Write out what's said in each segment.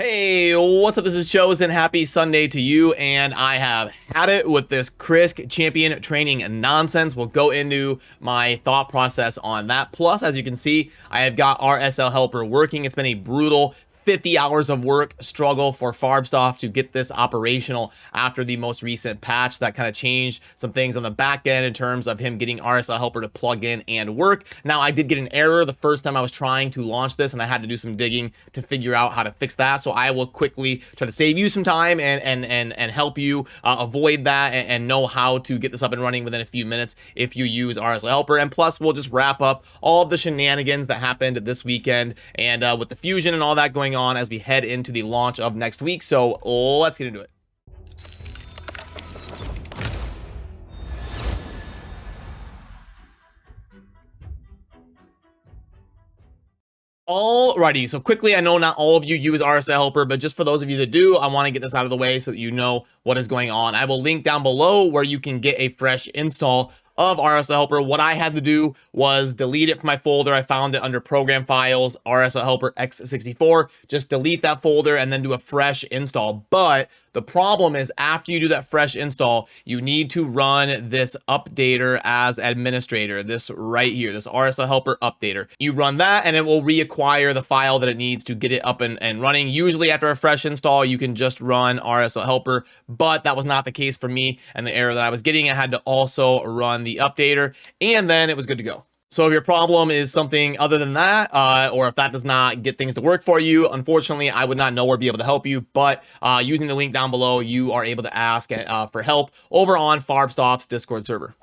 Hey, what's up? This is Chosen. Happy Sunday to you, and I have had it with this Krisk champion training nonsense. We'll go into my thought process on that. Plus, as you can see, I have got RSL Helper working. It's been a brutal 50 hours of work struggle for Farbstoff to get this operational after the most recent patch that kind of changed some things on the back end in terms of him getting RSL Helper to plug in and work. Now, I did get an error the first time I was trying to launch this, and I had to do some digging to figure out how to fix that. So I will quickly try to save you some time and help you avoid that and know how to get this up and running within a few minutes if you use RSL Helper. And plus, we'll just wrap up all of the shenanigans that happened this weekend and with the fusion and all that going on as we head into the launch of next week. So let's get into it. Alrighty, so quickly, I know not all of you use RSL Helper, but just for those of you that do, I want to get this out of the way so that you know what is going on. I will link down below where you can get a fresh install of RSL Helper. What I had to do was delete it from my folder. I found it under Program Files, RSL Helper X64. Just delete that folder and then do a fresh install. But the problem is after you do that fresh install, you need to run this updater as administrator, this right here, this RSL Helper updater. You run that and it will reacquire the file that it needs to get it up and running. Usually after a fresh install, you can just run RSL Helper, but that was not the case for me. And the error that I was getting, I had to also run the updater and then it was good to go. So if your problem is something other than that, or if that does not get things to work for you, unfortunately, I would not know or be able to help you. But using the link down below, you are able to ask for help over on Farbstoff's Discord server.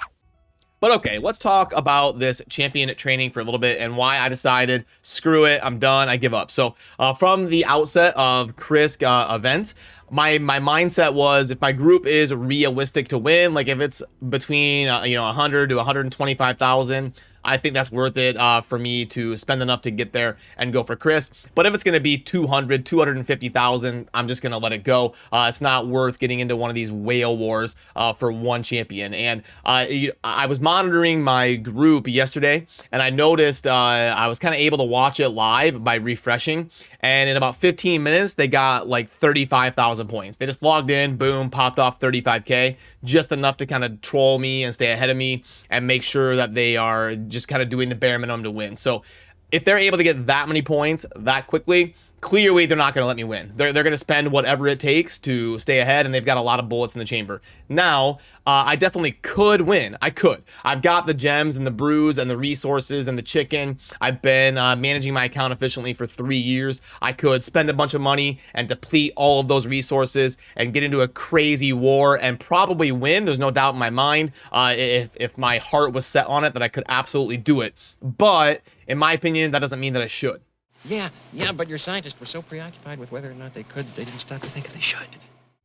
But okay, let's talk about this champion training for a little bit and why I decided, screw it, I'm done, I give up. So from the outset of Krisk events, my mindset was if my group is realistic to win, like if it's between 100 to 125,000, I think that's worth it for me to spend enough to get there and go for Krisk. But if it's going to be 200, 250,000, I'm just going to let it go. It's not worth getting into one of these whale wars for one champion. And I was monitoring my group yesterday, and I noticed I was kind of able to watch it live by refreshing. And in about 15 minutes, they got like 35,000 points. They just logged in, boom, popped off 35K, just enough to kind of troll me and stay ahead of me and make sure that they are just kind of doing the bare minimum to win. So if they're able to get that many points that quickly, clearly they're not going to let me win. They're going to spend whatever it takes to stay ahead, and they've got a lot of bullets in the chamber. Now, I definitely could win. I could. I've got the gems and the brews and the resources and the chicken. I've been managing my account efficiently for 3 years. I could spend a bunch of money and deplete all of those resources and get into a crazy war and probably win. There's no doubt in my mind if my heart was set on it that I could absolutely do it. But in my opinion, that doesn't mean that I should. Yeah, but your scientists were so preoccupied with whether or not they could, they didn't stop to think if they should.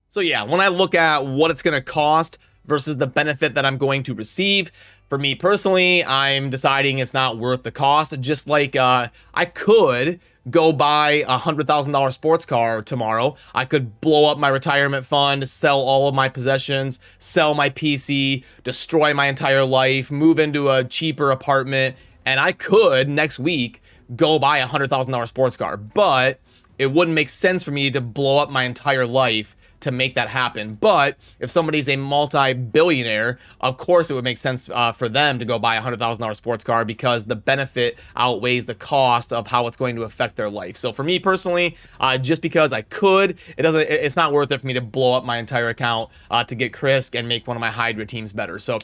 So yeah, when I look at what it's going to cost versus the benefit that I'm going to receive, for me personally, I'm deciding it's not worth the cost. Just like I could go buy a $100,000 sports car tomorrow. I could blow up my retirement fund, sell all of my possessions, sell my PC, destroy my entire life, move into a cheaper apartment, and I could next week go buy a $100,000 sports car, but it wouldn't make sense for me to blow up my entire life to make that happen. But if somebody's a multi-billionaire, of course it would make sense for them to go buy a $100,000 sports car because the benefit outweighs the cost of how it's going to affect their life. So for me personally, just because I could, it's not worth it for me to blow up my entire account to get Krisk and make one of my Hydra teams better. So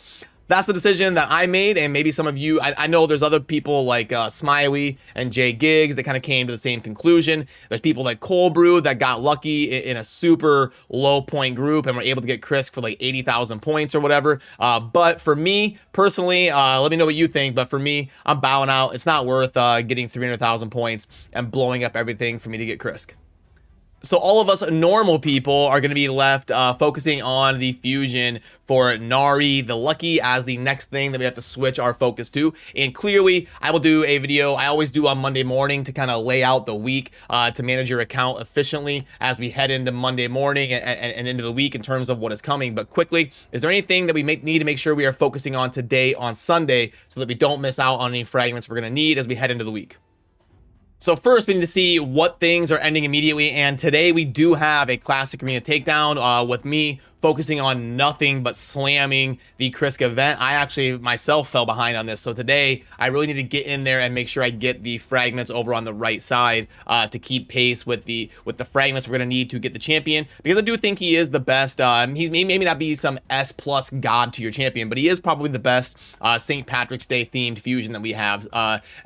that's the decision that I made, and maybe some of you, I know there's other people like Smiley and Jay Giggs that kind of came to the same conclusion. There's people like Cold Brew that got lucky in a super low point group and were able to get Krisk for like 80,000 points or whatever. But for me personally, let me know what you think, but for me, I'm bowing out. It's not worth getting 300,000 points and blowing up everything for me to get Krisk. So all of us normal people are going to be left focusing on the fusion for Nari the Lucky as the next thing that we have to switch our focus to. And clearly, I will do a video I always do on Monday morning to kind of lay out the week to manage your account efficiently as we head into Monday morning and into the week in terms of what is coming. But quickly, is there anything that we need to make sure we are focusing on today on Sunday so that we don't miss out on any fragments we're going to need as we head into the week? So first, we need to see what things are ending immediately, and today we do have a Classic Arena takedown with me focusing on nothing but slamming the Krisk event. I actually myself fell behind on this, so today I really need to get in there and make sure I get the fragments over on the right side to keep pace with the fragments we're going to need to get the champion, because I do think he is the best. He maybe not be some S+ god to your champion, but he is probably the best St. Patrick's Day themed fusion that we have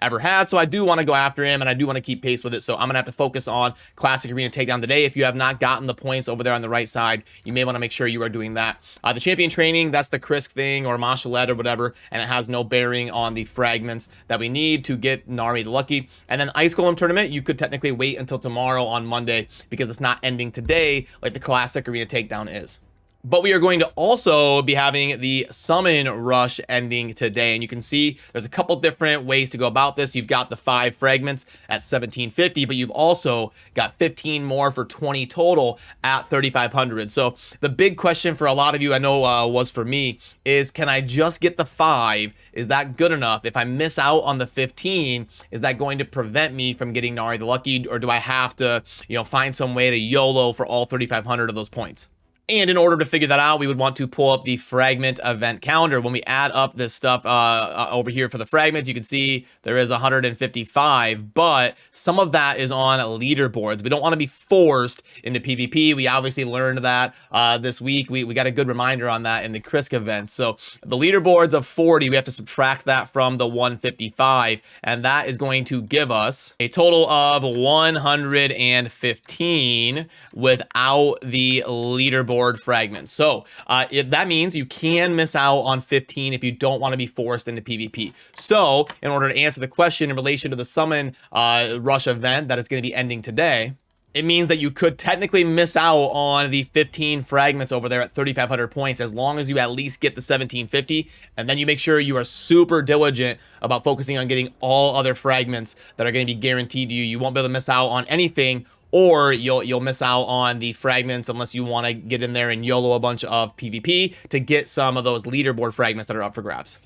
ever had, so I do want to go after him, and I do want to keep pace with it, so I'm going to have to focus on Classic Arena takedown today. If you have not gotten the points over there on the right side, you may want to make sure you are doing that. The champion training, that's the Krisk thing or Mashalette or whatever, and it has no bearing on the fragments that we need to get Nari the Lucky. And then Ice Golem tournament, you could technically wait until tomorrow on Monday because it's not ending today like the Classic Arena takedown is. But we are going to also be having the Summon Rush ending today. And you can see there's a couple different ways to go about this. You've got the 5 fragments at 1750, but you've also got 15 more for 20 total at 3500. So the big question for a lot of you, I know was for me, is can I just get the 5? Is that good enough? If I miss out on the 15, is that going to prevent me from getting Nari the Lucky? Or do I have to, find some way to YOLO for all 3500 of those points? And in order to figure that out, we would want to pull up the fragment event calendar. When we add up this stuff over here for the fragments, you can see there is 155, but some of that is on leaderboards. We don't want to be forced into PvP. We obviously learned that this week. We got a good reminder on that in the Krisk events. So the leaderboards of 40, we have to subtract that from the 155, and that is going to give us a total of 115 without the leaderboard fragments. So that means you can miss out on 15 if you don't want to be forced into PvP. So in order to answer the question in relation to the Summon Rush event that is going to be ending today, it means that you could technically miss out on the 15 fragments over there at 3,500 points as long as you at least get the 1750, and then you make sure you are super diligent about focusing on getting all other fragments that are going to be guaranteed to you. You won't be able to miss out on anything, or you'll miss out on the fragments unless you want to get in there and YOLO a bunch of PvP to get some of those leaderboard fragments that are up for grabs.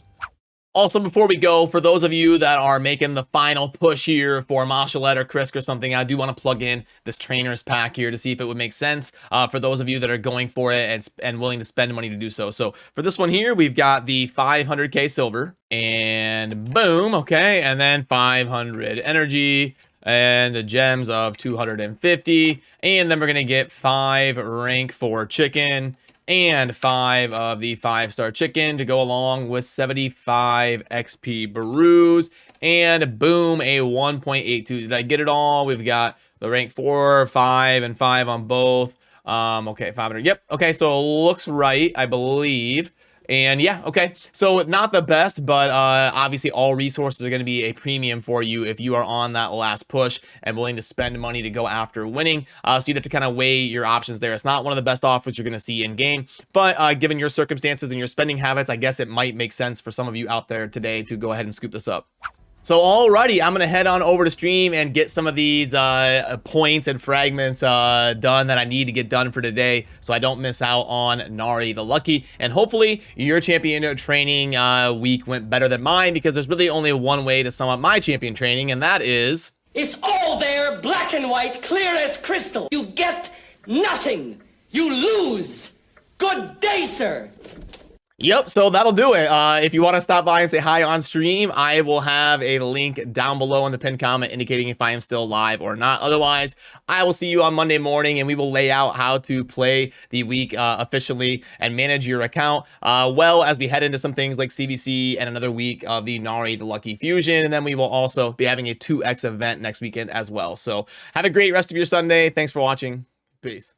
Also, before we go, for those of you that are making the final push here for Mashalette or Krisk or something, I do want to plug in this trainers pack here to see if it would make sense for those of you that are going for it and willing to spend money to do so. So for this one here, we've got the 500k silver, and boom, okay, and then 500 energy, and the gems of 250, and then we're gonna get 5 rank 4 chicken and 5 of the 5-star chicken to go along with 75 XP brews, and boom, a 1.82. Did I get it all? We've got the rank 4, 5, and 5 on both. Okay, 500. Yep. Okay, so it looks right, I believe. And yeah, okay, so not the best, but obviously all resources are going to be a premium for you if you are on that last push and willing to spend money to go after winning. So you'd have to kind of weigh your options there. It's not one of the best offers you're going to see in game, but given your circumstances and your spending habits, I guess it might make sense for some of you out there today to go ahead and scoop this up. So alrighty, I'm gonna head on over to stream and get some of these points and fragments done that I need to get done for today, so I don't miss out on Nari the Lucky. And hopefully your champion training week went better than mine, because there's really only one way to sum up my champion training, and that is... It's all there, black and white, clear as crystal. You get nothing. You lose. Good day, sir. Yep, so that'll do it. If you want to stop by and say hi on stream, I will have a link down below in the pinned comment indicating if I am still live or not. Otherwise, I will see you on Monday morning, and we will lay out how to play the week officially and manage your account well as we head into some things like CVC and another week of the Nari the Lucky Fusion. And then we will also be having a 2x event next weekend as well. So have a great rest of your Sunday. Thanks for watching. Peace.